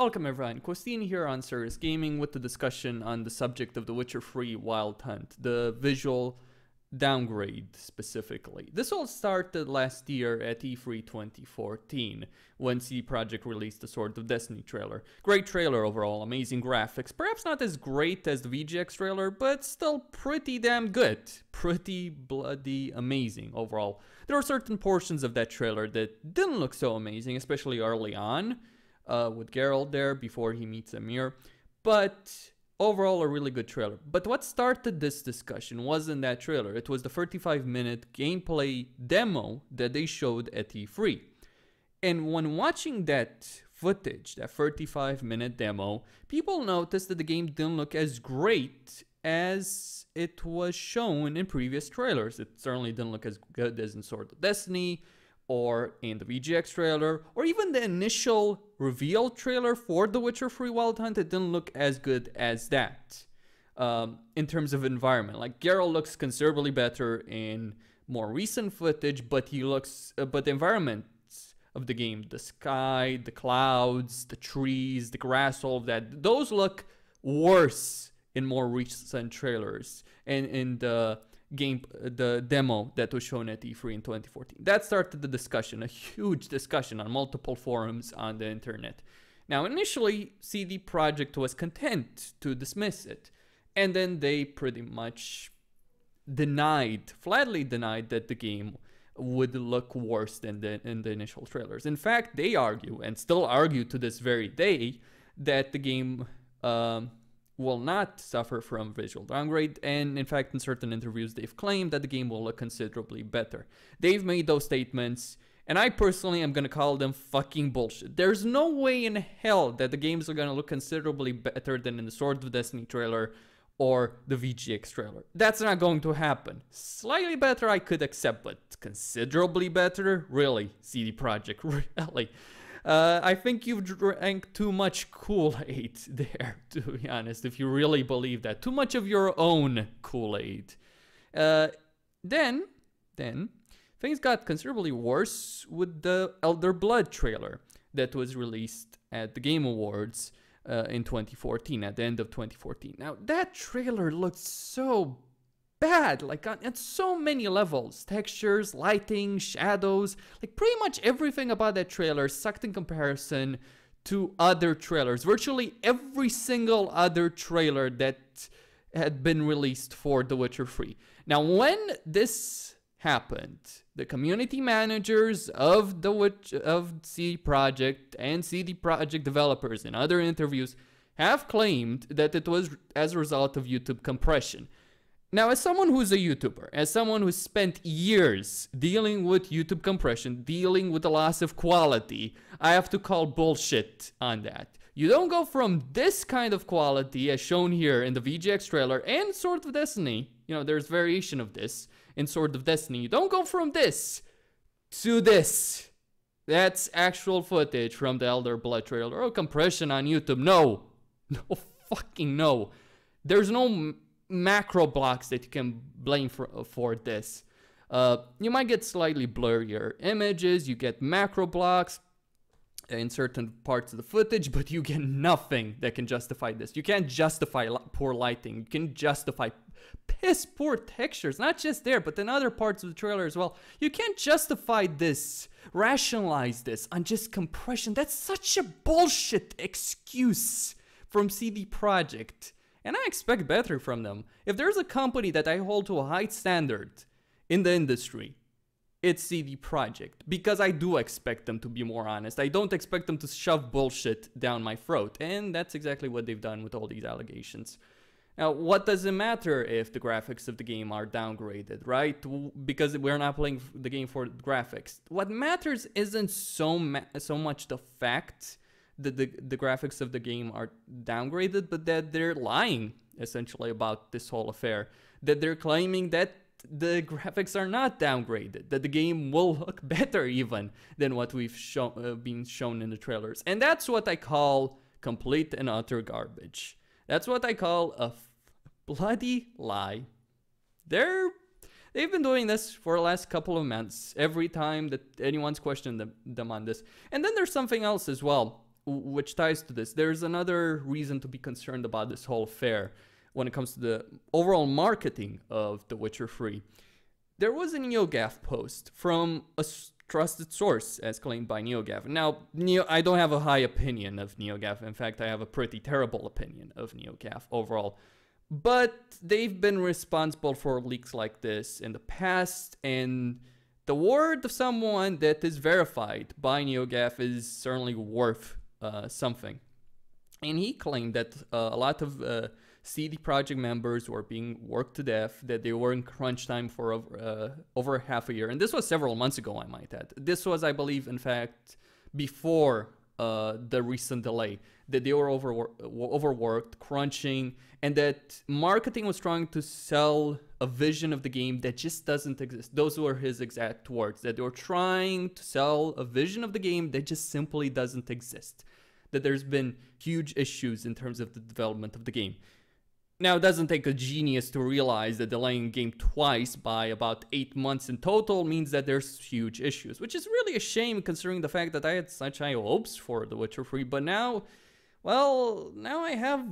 Welcome everyone, Costin here on Serious Gaming with the discussion on the subject of The Witcher 3 Wild Hunt, the visual downgrade specifically. This all started last year at E3 2014 when CD Projekt released the Sword of Destiny trailer. Great trailer overall, amazing graphics, perhaps not as great as the VGX trailer, but still pretty damn good. Pretty bloody amazing overall. There are certain portions of that trailer that didn't look so amazing, especially early on. With Geralt there before he meets Amir, but overall a really good trailer. But what started this discussion wasn't that trailer, it was the 35-minute gameplay demo that they showed at E3. And when watching that footage, that 35-minute demo, people noticed that the game didn't look as great as it was shown in previous trailers. It certainly didn't look as good as in Sword of Destiny, or in the VGX trailer, or even the initial reveal trailer for The Witcher 3 Wild Hunt. It didn't look as good as that in terms of environment. Like, Geralt looks considerably better in more recent footage, but but the environments of the game, the sky, the clouds, the trees, the grass, all of that, those look worse in more recent trailers and in the demo that was shown at E3 in 2014. That started the discussion, a huge discussion on multiple forums on the internet. Now, initially, CD Projekt was content to dismiss it, and then they pretty much flatly denied that the game would look worse than in the initial trailers. In fact, they argue, and still argue to this very day, that the game will not suffer from visual downgrade, and in fact in certain interviews they've claimed that the game will look considerably better. They've made those statements, and I personally am gonna call them fucking bullshit. There's no way in hell that the games are gonna look considerably better than in the Sword of Destiny trailer or the VGX trailer. That's not going to happen. Slightly better I could accept, but considerably better? Really, CD Projekt, really? I think you've drank too much Kool-Aid there, to be honest, if you really believe that. Too much of your own Kool-Aid. Then, things got considerably worse with the Elder Blood trailer that was released at the Game Awards in 2014, at the end of 2014. Now, that trailer looked so bad, like on so many levels. Textures, lighting, shadows, like pretty much everything about that trailer sucked in comparison to other trailers. Virtually every single other trailer that had been released for The Witcher 3. Now, when this happened, the community managers of CD Projekt and CD Projekt developers in other interviews have claimed that it was as a result of YouTube compression. Now, as someone who's a YouTuber, as someone who's spent years dealing with YouTube compression, dealing with the loss of quality, I have to call bullshit on that. You don't go from this kind of quality, as shown here in the VGX trailer and Sword of Destiny, you know, there's variation of this in Sword of Destiny, you don't go from this to this. That's actual footage from the Elder Blood trailer. Oh, compression on YouTube. No. No fucking no. There's no macro blocks that you can blame for this. You might get slightly blurrier images, you get macro blocks in certain parts of the footage, but you get nothing that can justify this. You can't justify poor lighting, you can justify piss poor textures, not just there, but in other parts of the trailer as well. You can't justify this, rationalize this on just compression. That's such a bullshit excuse from CD Projekt. And I expect better from them. If there's a company that I hold to a high standard in the industry, it's CD Projekt. Because I do expect them to be more honest. I don't expect them to shove bullshit down my throat. And that's exactly what they've done with all these allegations. Now, what does it matter if the graphics of the game are downgraded, right? Because we're not playing the game for graphics. What matters isn't so much the fact that the graphics of the game are downgraded, but that they're lying essentially about this whole affair. That they're claiming that the graphics are not downgraded, that the game will look better even than what we've been shown in the trailers. And that's what I call complete and utter garbage. That's what I call a bloody lie. They've been doing this for the last couple of months, every time that anyone's questioned them on this. And then there's something else as well. which ties to this. There's another reason to be concerned about this whole affair when it comes to the overall marketing of The Witcher 3. There was a NeoGAF post from a trusted source, as claimed by NeoGAF. Now, I don't have a high opinion of NeoGAF. In fact, I have a pretty terrible opinion of NeoGAF overall. But they've been responsible for leaks like this in the past, and the word of someone that is verified by NeoGAF is certainly worth something. And he claimed that a lot of CD Projekt members were being worked to death, that they were in crunch time for over half a year. And this was several months ago, I might add. This was, I believe, in fact, before the recent delay, that they were overworked, crunching, and that marketing was trying to sell a vision of the game that just doesn't exist. Those were his exact words, that they were trying to sell a vision of the game that just simply doesn't exist. That there's been huge issues in terms of the development of the game. Now, it doesn't take a genius to realize that delaying a game twice by about 8 months in total means that there's huge issues, which is really a shame considering the fact that I had such high hopes for The Witcher 3, but now, well, now I have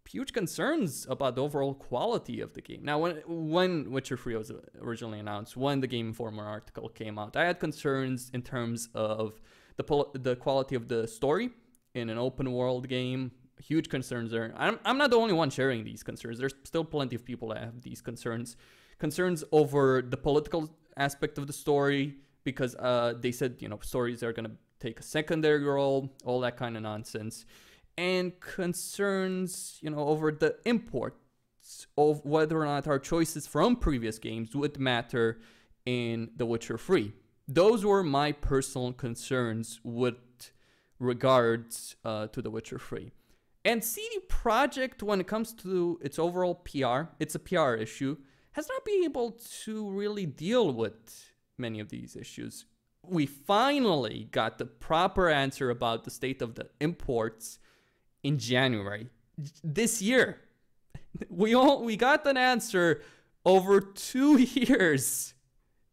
huge concerns about the overall quality of the game. Now, when Witcher 3 was originally announced, when the Game Informer article came out, I had concerns in terms of the quality of the story in an open world game. Huge concerns there. I'm not the only one sharing these concerns. There's still plenty of people that have these concerns. Concerns over the political aspect of the story, because they said, stories are going to take a secondary role, all that kind of nonsense. And concerns, over the imports of whether or not our choices from previous games would matter in The Witcher 3. Those were my personal concerns with regards to The Witcher 3. And CD Projekt, when it comes to its overall PR, it's a PR issue, has not been able to really deal with many of these issues. We finally got the proper answer about the state of the imports in January this year. We got an answer over 2 years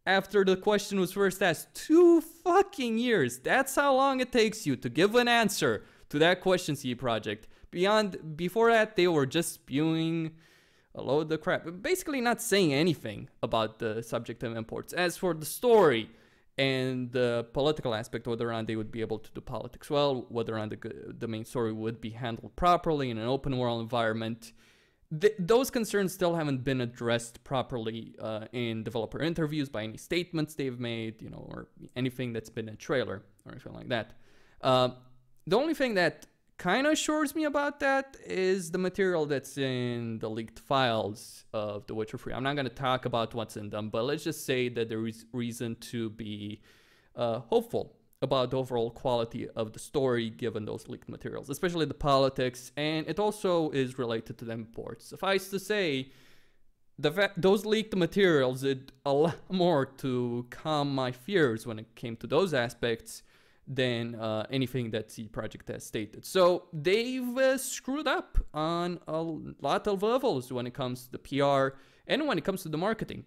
after the question was first asked. 2 fucking years. That's how long it takes you to give an answer to that question, CD Projekt. Before that, they were just spewing a load of crap, basically not saying anything about the subject of imports. As for the story and the political aspect, whether or not they would be able to do politics well, whether or not the main story would be handled properly in an open world environment, those concerns still haven't been addressed properly in developer interviews, by any statements they've made, or anything that's been in a trailer or anything like that. The only thing that kind of assures me about that is the material that's in the leaked files of The Witcher 3. I'm not going to talk about what's in them, but let's just say that there is reason to be hopeful about the overall quality of the story given those leaked materials, especially the politics, and it also is related to the imports. Suffice to say, those leaked materials did a lot more to calm my fears when it came to those aspects than anything that CD Projekt has stated. So they've screwed up on a lot of levels when it comes to the PR and when it comes to the marketing.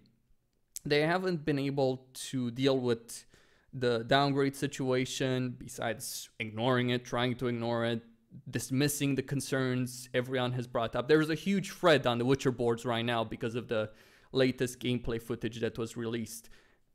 They haven't been able to deal with the downgrade situation, besides ignoring it, trying to ignore it, dismissing the concerns everyone has brought up. There's a huge thread on the Witcher boards right now because of the latest gameplay footage that was released.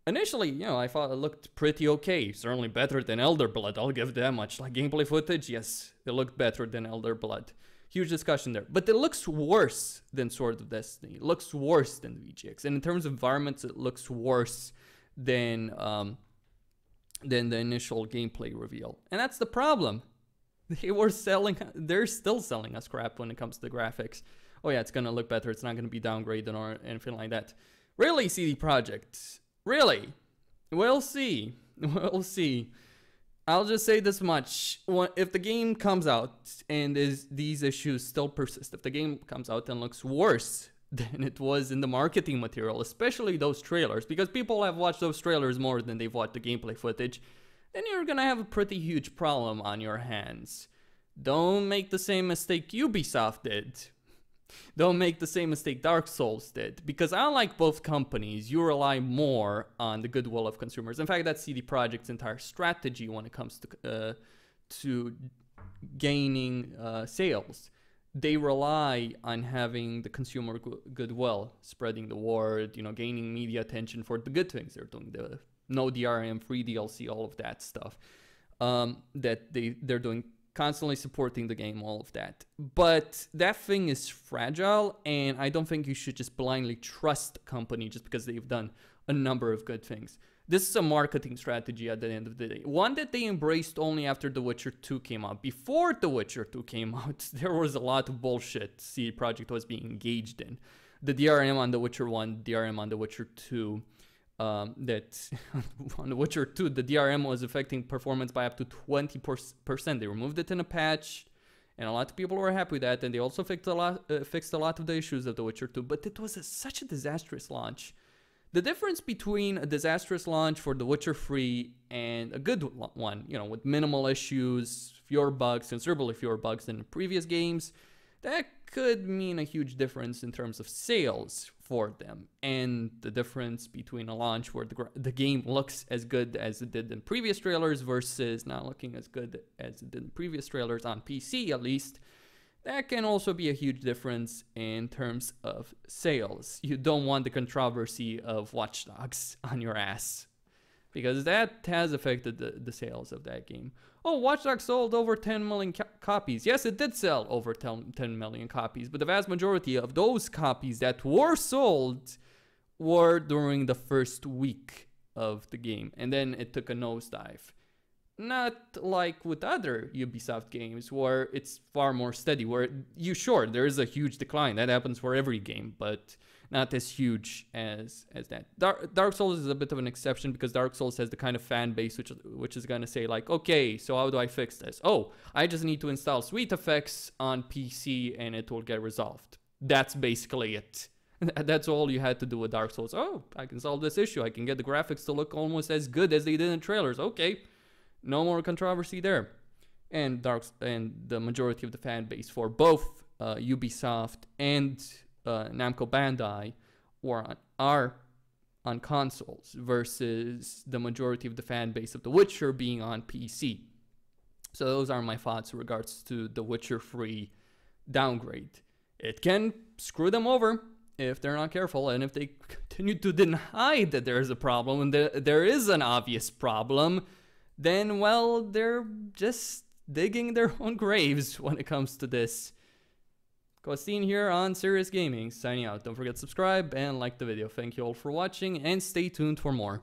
Initially, I thought it looked pretty okay. Certainly better than Elder Blood, I'll give that much. Like gameplay footage, yes, it looked better than Elder Blood. Huge discussion there. But it looks worse than Sword of Destiny. It looks worse than VGX. And in terms of environments, it looks worse than the initial gameplay reveal. And that's the problem. They're still selling us crap when it comes to the graphics. Oh yeah, it's gonna look better. It's not gonna be downgraded or anything like that. Really, CD Projekt? Really? We'll see. We'll see. I'll just say this much. If the game comes out and these issues still persist, if the game comes out and looks worse than it was in the marketing material, especially those trailers, because people have watched those trailers more than they've watched the gameplay footage, then you're gonna have a pretty huge problem on your hands. Don't make the same mistake Ubisoft did. Don't make the same mistake Dark Souls did, because unlike both companies, you rely more on the goodwill of consumers. In fact, that's CD Projekt's entire strategy when it comes to gaining sales. They rely on having the consumer goodwill, spreading the word, gaining media attention for the good things they're doing, the no DRM, free DLC, all of that stuff that they're doing, constantly supporting the game, all of that. But that thing is fragile, and I don't think you should just blindly trust a company just because they've done a number of good things. This is a marketing strategy at the end of the day. One that they embraced only after The Witcher 2 came out. Before The Witcher 2 came out, there was a lot of bullshit CD Projekt was being engaged in. The DRM on The Witcher 1, DRM on The Witcher 2, that on The Witcher 2, the DRM was affecting performance by up to 20%. They removed it in a patch, and a lot of people were happy with that, and they also fixed a lot of the issues of The Witcher 2, but it was such a disastrous launch. The difference between a disastrous launch for The Witcher 3 and a good one, with minimal issues, fewer bugs, considerably fewer bugs than previous games, that could mean a huge difference in terms of sales for them. And the difference between a launch where the game looks as good as it did in previous trailers versus not looking as good as it did in previous trailers, on PC at least, that can also be a huge difference in terms of sales. You don't want the controversy of Watch Dogs on your ass, because that has affected the sales of that game. Oh, Watch Dogs sold over 10 million copies. Yes, it did sell over 10 million copies, but the vast majority of those copies that were sold were during the first week of the game, and then it took a nosedive. Not like with other Ubisoft games where it's far more steady, where there is a huge decline. That happens for every game, but not as huge as that. Dark Souls is a bit of an exception because Dark Souls has the kind of fan base which is going to say like, okay, so how do I fix this? Oh, I just need to install sweet effects on PC and it will get resolved. That's basically it. That's all you had to do with Dark Souls. Oh, I can solve this issue. I can get the graphics to look almost as good as they did in trailers. Okay. No more controversy there. And the majority of the fan base for both Ubisoft and Namco Bandai are on consoles, versus the majority of the fan base of The Witcher being on PC. So those are my thoughts in regards to The Witcher 3 downgrade. It can screw them over if they're not careful, and if they continue to deny that there is a problem and there is an obvious problem, then, well, they're just digging their own graves when it comes to this. Costin here on Serious Gaming, signing out. Don't forget to subscribe and like the video. Thank you all for watching, and stay tuned for more.